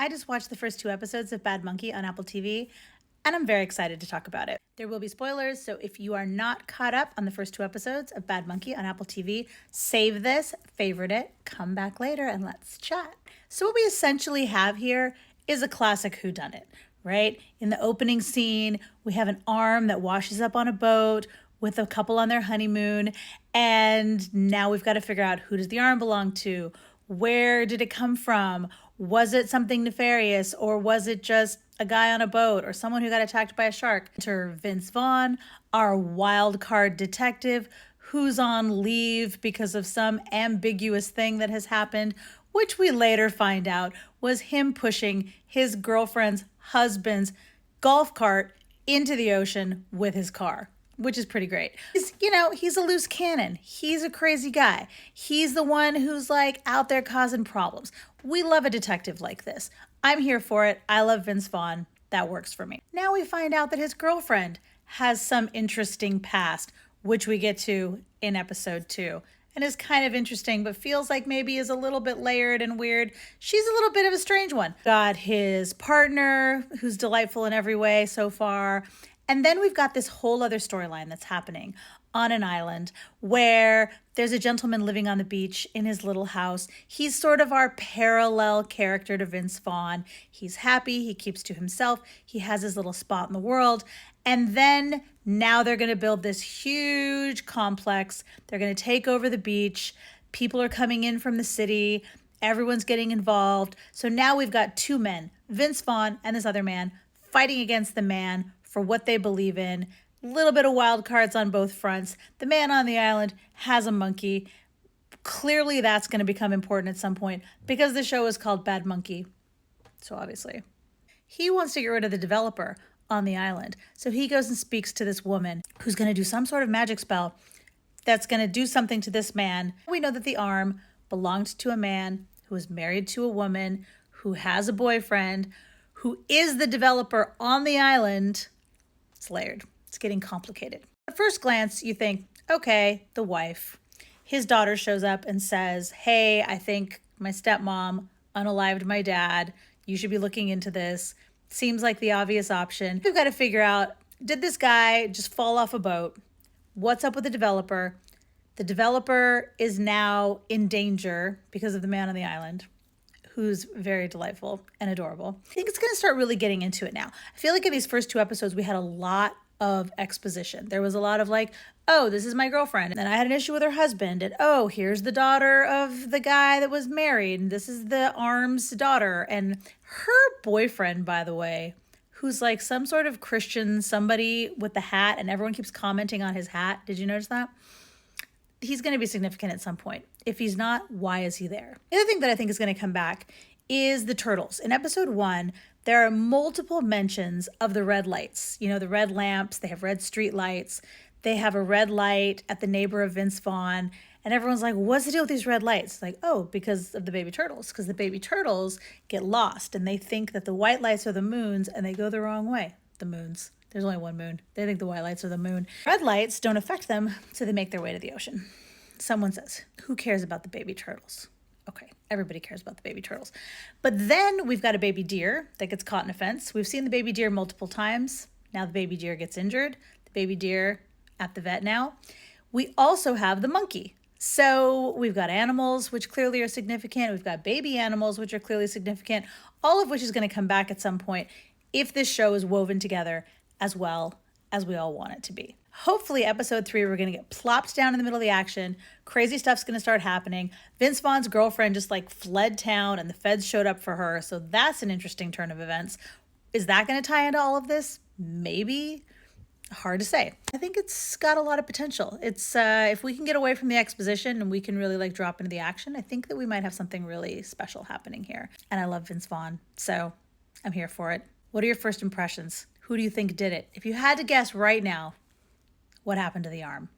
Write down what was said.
I just watched the first two episodes of Bad Monkey on Apple TV, and I'm very excited to talk about it. There will be spoilers, so if you are not caught up on the first two episodes of Bad Monkey on Apple TV, save this, favorite it, come back later, and let's chat. So what we essentially have here is a classic whodunit, right? In the opening scene, we have an arm that washes up on a boat with a couple on their honeymoon, and now we've got to figure out, who does the arm belong to? Where did it come from? Was it something nefarious, or was it just a guy on a boat or someone who got attacked by a shark? Enter Vince Vaughn, our wild card detective, who's on leave because of some ambiguous thing that has happened, which we later find out was him pushing his girlfriend's husband's golf cart into the ocean with his car, which is pretty great. He's a loose cannon. He's a crazy guy. He's the one who's like out there causing problems. We love a detective like this. I'm here for it. I love Vince Vaughn. That works for me. Now we find out that his girlfriend has some interesting past, which we get to in episode 2. And is kind of interesting, but feels like maybe is a little bit layered and weird. She's a little bit of a strange one. Got his partner, who's delightful in every way so far. And then we've got this whole other storyline that's happening on an island where there's a gentleman living on the beach in his little house. He's sort of our parallel character to Vince Vaughn. He's happy. He keeps to himself. He has his little spot in the world. And then now they're going to build this huge complex. They're going to take over the beach. People are coming in from the city. Everyone's getting involved. So now we've got two men, Vince Vaughn and this other man, fighting against the man for what they believe in. A little bit of wild cards on both fronts. The man on the island has a monkey. Clearly that's going to become important at some point because the show is called Bad Monkey. So obviously. He wants to get rid of the developer on the island. So he goes and speaks to this woman who's going to do some sort of magic spell that's going to do something to this man. We know that the arm belonged to a man who was married to a woman who has a boyfriend who is the developer on the island. It's layered. It's getting complicated. At first glance, you think, okay, the wife. His daughter shows up and says, hey, I think my stepmom unalived my dad. You should be looking into this. Seems like the obvious option. We've got to figure out, did this guy just fall off a boat? What's up with the developer? The developer is now in danger because of the man on the island, who's very delightful and adorable. I think it's going to start really getting into it now. I feel like in these first two episodes, we had a lot of exposition. There was a lot of like, oh, this is my girlfriend. And then I had an issue with her husband. And oh, here's the daughter of the guy that was married. And this is the arm's daughter. And her boyfriend, by the way, who's like some sort of Christian, somebody with the hat, and everyone keeps commenting on his hat. Did you notice that? He's going to be significant at some point. If he's not, why is he there? The other thing that I think is going to come back is the turtles. In episode 1, there are multiple mentions of the red lights. You know, the red lamps, they have red street lights. They have a red light at the neighbor of Vince Vaughn. And everyone's like, what's the deal with these red lights? Like, oh, because of the baby turtles. Because the baby turtles get lost and they think that the white lights are the moons and they go the wrong way. The moons. There's only one moon. They think the white lights are the moon. Red lights don't affect them, so they make their way to the ocean. Someone says, who cares about the baby turtles? Okay, everybody cares about the baby turtles. But then we've got a baby deer that gets caught in a fence. We've seen the baby deer multiple times. Now the baby deer gets injured. The baby deer at the vet now. We also have the monkey. So we've got animals, which clearly are significant. We've got baby animals, which are clearly significant, all of which is going to come back at some point if this show is woven together as well as we all want it to be. Hopefully episode 3, we're going to get plopped down in the middle of the action. Crazy stuff's going to start happening. Vince Vaughn's girlfriend just like fled town and the feds showed up for her. So that's an interesting turn of events. Is that going to tie into all of this? Maybe. Hard to say. I think it's got a lot of potential. It's if we can get away from the exposition and we can really like drop into the action, I think that we might have something really special happening here. And I love Vince Vaughn, so I'm here for it. What are your first impressions? Who do you think did it? If you had to guess right now, what happened to the arm?